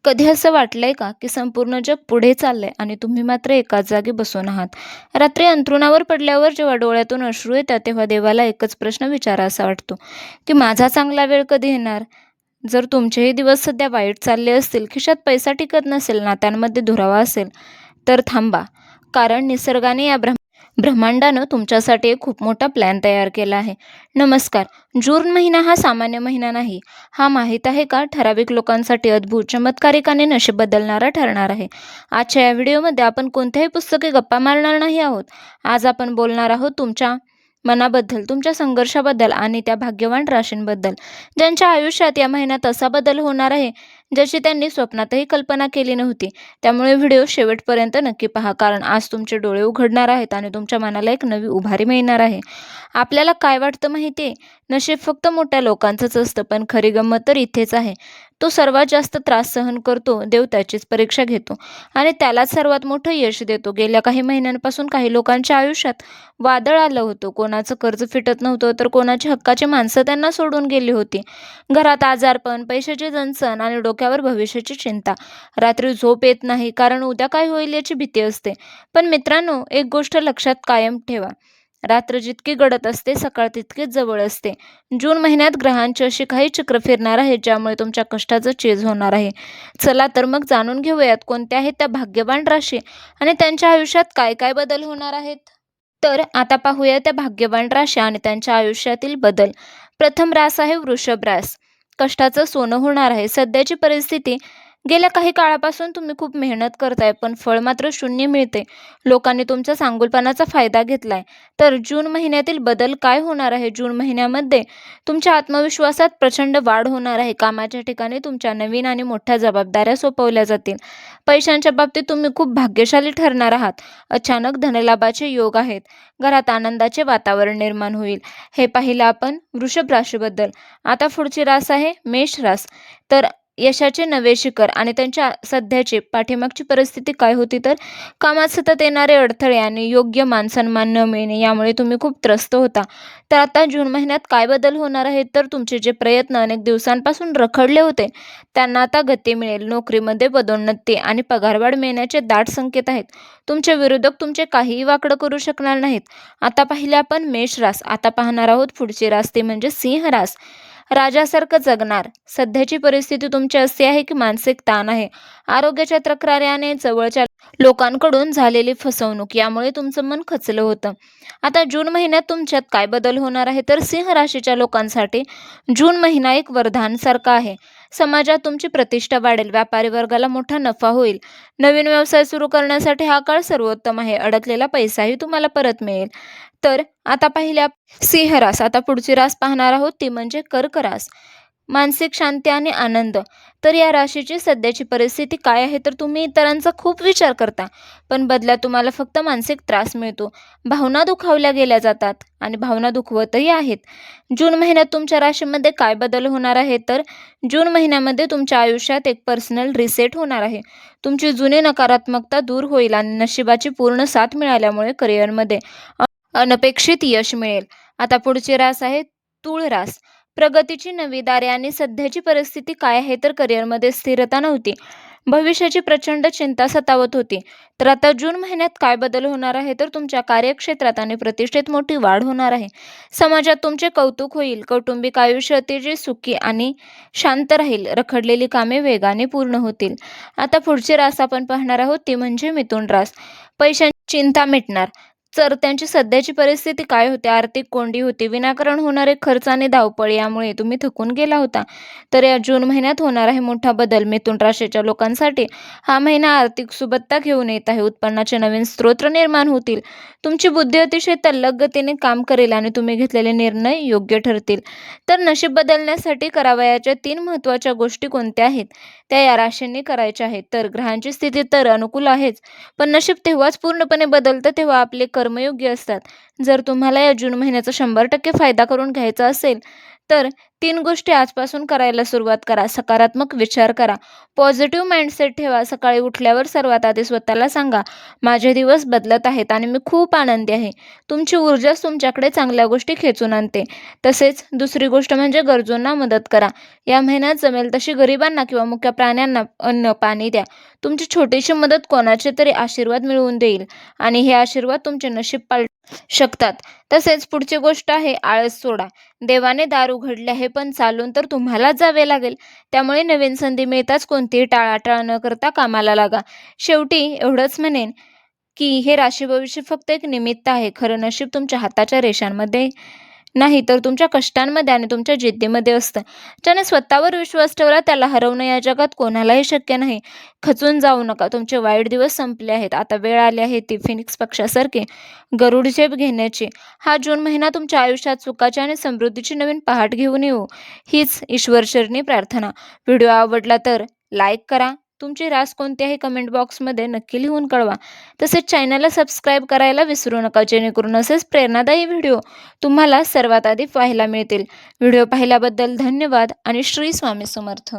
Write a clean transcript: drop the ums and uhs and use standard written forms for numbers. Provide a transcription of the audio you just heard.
कधी असं वाटलंय का, की संपूर्ण जग पुढे चाललंय आणि तुम्ही मात्र एकाच जागी बसून आहात? रात्री अंथरुणावर पडल्यावर जेव्हा डोळ्यातून अश्रू येतात, तेव्हा देवाला एकच प्रश्न विचारावासा वाटतो, की माझा चांगला वेळ कधी येणार? जर तुमचेही दिवस सध्या वाईट चालले असतील, खिशात पैसा टिकत नसेल, नात्यांमध्ये दुरावा असेल, तर थांबा. कारण निसर्गाने या ब्रह्मांडानं तुमच्यासाठी एक खूप मोठा प्लॅन तयार केला आहे. नमस्कार. जून महिना हा सामान्य महिना नाही. हा माहीत आहे का, ठराविक लोकांसाठी अद्भुत, चमत्कारिक आणि नशीब बदलणारा ठरणार आहे. आजच्या या व्हिडिओमध्ये आपण कोणत्याही पुस्तकी गप्पा मारणार नाही आहोत. आज आपण बोलणार आहोत तुमच्या मनाबद्दल, तुमच्या संघर्षाबद्दल आणि त्या भाग्यवान राशींबद्दल, ज्यांच्या आयुष्यात या महिन्यात असा बदल होणार आहे, ज्याची त्यांनी स्वप्नातही कल्पना केली नव्हती. त्यामुळे व्हिडिओ शेवटपर्यंत नक्की पहा, कारण आज तुमचे डोळे उघडणार आहेत आणि तुमच्या मनाला एक नवी उभारी मिळणार आहे. आपल्याला काय वाटतं माहिती आहे? नशीब फक्त मोठ्या लोकांचंच असतं, पण खरी गंमत तर इथेच आहे. तो सर्वात जास्त त्रास सहन करतो, देव त्याचीच परीक्षा घेतो आणि त्यालाच सर्वात मोठं यश देतो. गेल्या काही महिन्यांपासून काही लोकांच्या आयुष्यात वादळ आलं होतं. कोणाचं कर्ज फिटत नव्हतं, तर कोणाची हक्काची माणसं त्यांना सोडून गेली होती. घरात आजारपण, पैशाची झणझण आणि डोक्यावर भविष्याची चिंता. रात्री झोप येत नाही, कारण उद्या काय होईल याची भीती असते. पण मित्रांनो, एक गोष्ट लक्षात कायम ठेवा. रात्र जितकी गडद असते, सकाळ तितकीच जवळ असते. जून महिन्यात ग्रहांची अशी काही चक्र फिरणार आहेत, ज्यामुळे तुमच्या कष्टाचं चेज होणार आहे. चला तर मग जाणून घेऊयात, कोणत्या आहेत त्या भाग्यवान राशी आणि त्यांच्या आयुष्यात काय काय बदल होणार आहेत. तर आता पाहूया त्या भाग्यवान राशी आणि त्यांच्या आयुष्यातील बदल. प्रथम रास आहे वृषभ रास. कष्टाचं सोनं होणार आहे. सध्याची परिस्थिती, गेल्या काही काळापासून तुम्ही खूप मेहनत करताय, पण फळ मात्र शून्य मिळते. लोकांनी तुमच्या चांगुलपणाचा फायदा घेतलाय. तर जून महिन्यातील बदल काय होणार आहे? जून महिन्यामध्ये तुमच्या आत्मविश्वासात प्रचंड वाढ होणार आहे. कामाच्या ठिकाणी तुमच्या नवीन आणि मोठ्या जबाबदाऱ्या सोपवल्या जातील. पैशांच्या बाबतीत तुम्ही खूप भाग्यशाली ठरणार आहात. अचानक धनलाभाचे योग आहेत. घरात आनंदाचे वातावरण निर्माण होईल. हे पाहिलं आपण वृषभ राशीबद्दल. आता पुढची रास आहे मेष रास. तर यशाचे नवे शिखर आणि त्यांच्या सध्याची पाठीमागची परिस्थिती काय होती, तर कामात सतत येणारे अडथळे आणि योग्य मानसन्मान न मिळणे, यामुळे तुम्ही खूप त्रस्त होता. तर आता जून महिन्यात काय बदल होणार आहेत, तर तुमचे जे प्रयत्न अनेक दिवसांपासून रखडले होते, त्यांना आता गती मिळेल. नोकरीमध्ये पदोन्नती आणि पगारवाढ मिळण्याचे दाट संकेत आहेत. तुमचे विरोधक तुमचे काहीही वाकडं करू शकणार नाहीत. आता पाहिले आपण मेष रास. आता पाहणार आहोत पुढची रास, ती म्हणजे सिंह रास. राजासारखं जगणार. सध्याची परिस्थिती तुमची अशी आहे की मानसिक ताण आहे. आरोग्याच्या तक्रारी आणि जवळच्या लोकांकडून झालेली फसवणूक, यामुळे तुमचं मन खचलं होतं. आता जून महिन्यात तुमच्यात काय बदल होणार आहे, तर सिंह राशीच्या लोकांसाठी जून महिना एक वरदानसारखा आहे. समाजात तुमची प्रतिष्ठा वाढेल. व्यापारी वर्गाला मोठा नफा होईल. नवीन व्यवसाय सुरू करण्यासाठी हा काळ सर्वोत्तम आहे. अडकलेला पैसाही तुम्हाला परत मिळेल. तर आता पहिल्या सिंह रास. आता पुढची रास पाहणार आहोत, ती म्हणजे कर्क रास. मानसिक शांती आणि आनंद. तर या राशीची सध्याची परिस्थिती काय आहे, तर तुम्ही इतरांचा खूप विचार करता, पण बदल्यात तुम्हाला फक्त मानसिक त्रास मिळतो. भावना दुखावल्या गेल्या जातात आणि भावना दुखवतही आहेत. जून महिन्यात तुमच्या राशीमध्ये काय बदल होणार आहे, तर जून महिन्यामध्ये तुमच्या आयुष्यात एक पर्सनल रिसेट होणार आहे. तुमची जुनी नकारात्मकता दूर होईल आणि नशिबाची पूर्ण साथ मिळाल्यामुळे करिअरमध्ये अनपेक्षित यश मिळेल. आता पुढची रास आहे तूळ रास. प्रगतीची नवी दारे आणि सध्याची परिस्थिती काय आहे, तर करिअरमध्ये स्थिरता नव्हती. भविष्याची प्रचंड चिंता सतावत होती. तर आता जून महिन्यात काय बदल होणार आहे, तर तुमच्या कार्यक्षेत्रात आणि प्रतिष्ठेत मोठी वाढ होणार आहे. समाजात तुमचे कौतुक होईल. कौटुंबिक आयुष्य अतिशय सुखी आणि शांत राहील. रखडलेली कामे वेगाने पूर्ण होतील. आता पुढची रास आपण पाहणार आहोत, ती म्हणजे मिथुन रास. पैशांची चिंता मिटणार. तर त्यांची सध्याची परिस्थिती काय होती? आर्थिक कोंडी होती. विनाकारण होणारे खर्च आणि धावपळ, यामुळे तुम्ही थकून गेला होता. तर या जून महिन्यात होणार आहे मोठा बदल. मिथुन राशीच्या लोकांसाठी हा महिना आर्थिक सुबत्ता घेऊन येत आहे. उत्पन्नाचे नवीन स्रोत निर्माण होतील. तुमची बुद्धी अतिशय तल्लख गतीने काम करेल आणि तुम्ही घेतलेले निर्णय योग्य ठरतील. तर नशीब बदलण्यासाठी करावयाच्या 3 महत्त्वाच्या गोष्टी कोणत्या आहेत, त्या या राशींनी करायच्या आहेत. तर ग्रहांची स्थिती तर अनुकूल आहेच, पण नशीब तेव्हाच पूर्णपणे बदलतं तेव्हा आपले कर्मयोग्य असतात. जर तुम्हाला या जून महिन्याचा 100% फायदा करून घ्यायचा असेल, तर 3 गोष्टी आजपासून करायला सुरुवात करा. सकारात्मक विचार करा. पॉझिटिव्ह माइंडसेट ठेवा. सकाळी उठल्यावर सर्वात आधी स्वतःला सांगा, "माझे दिवस बदलत आहेत आणि मी खूप आनंदी आहे." तुमची ऊर्जाच तुमच्याकडे चांगल्या गोष्टी खेचून आणते. तसेच दुसरी गोष्ट म्हणजे गरजूंना मदत करा. या महिन्यात जमेल तशी गरिबांना किंवा मुक्या प्राण्यांना अन्न, पाणी द्या. तुमची छोटीशी मदत कोणाचे तरी आशीर्वाद मिळवून देईल आणि हे आशीर्वाद तुमचे नशीब पालटू शकतात. तसेच पुढची गोष्ट आहे आळस सोडा. देवाने दार उघडले आहे, पण चालून तर तुम्हालाच जावे लागेल. त्यामुळे नवीन संधी मिळताच कोणतीही टाळाटाळ न करता कामाला लागा. शेवटी एवढंच म्हणेन, की हे राशी भविष्य फक्त एक निमित्त आहे. खरं नशीब तुमच्या हाताच्या रेषांमध्ये नाही, तर तुमच्या कष्टांमध्ये आणि तुमच्या जिद्दीमध्ये असतं. ज्याने स्वतःवर विश्वास ठेवला त्याला हरवणं या जगात कोणालाही शक्य नाही. खचून जाऊ नका. तुमचे वाईट दिवस संपले आहेत. आता वेळ आली आहे ती फिनिक्स पक्षासारखी गरुड झेप घेण्याची. हा जून महिना तुमच्या आयुष्यात सुखाची आणि समृद्धीची नवीन पहाट घेऊन येऊ, हीच ईश्वरचरणी प्रार्थना. व्हिडिओ आवडला तर लाईक करा. तुमची रास कोणती आहे कमेंट बॉक्समध्ये नक्की लिहून कळवा. तसेच चॅनलला सबस्क्राईब करायला विसरू नका, जेणेकरून असेच प्रेरणादायी व्हिडिओ तुम्हाला सर्वात आधी पाहायला मिळतील. व्हिडिओ पाहिल्याबद्दल धन्यवाद आणि श्री स्वामी समर्थ.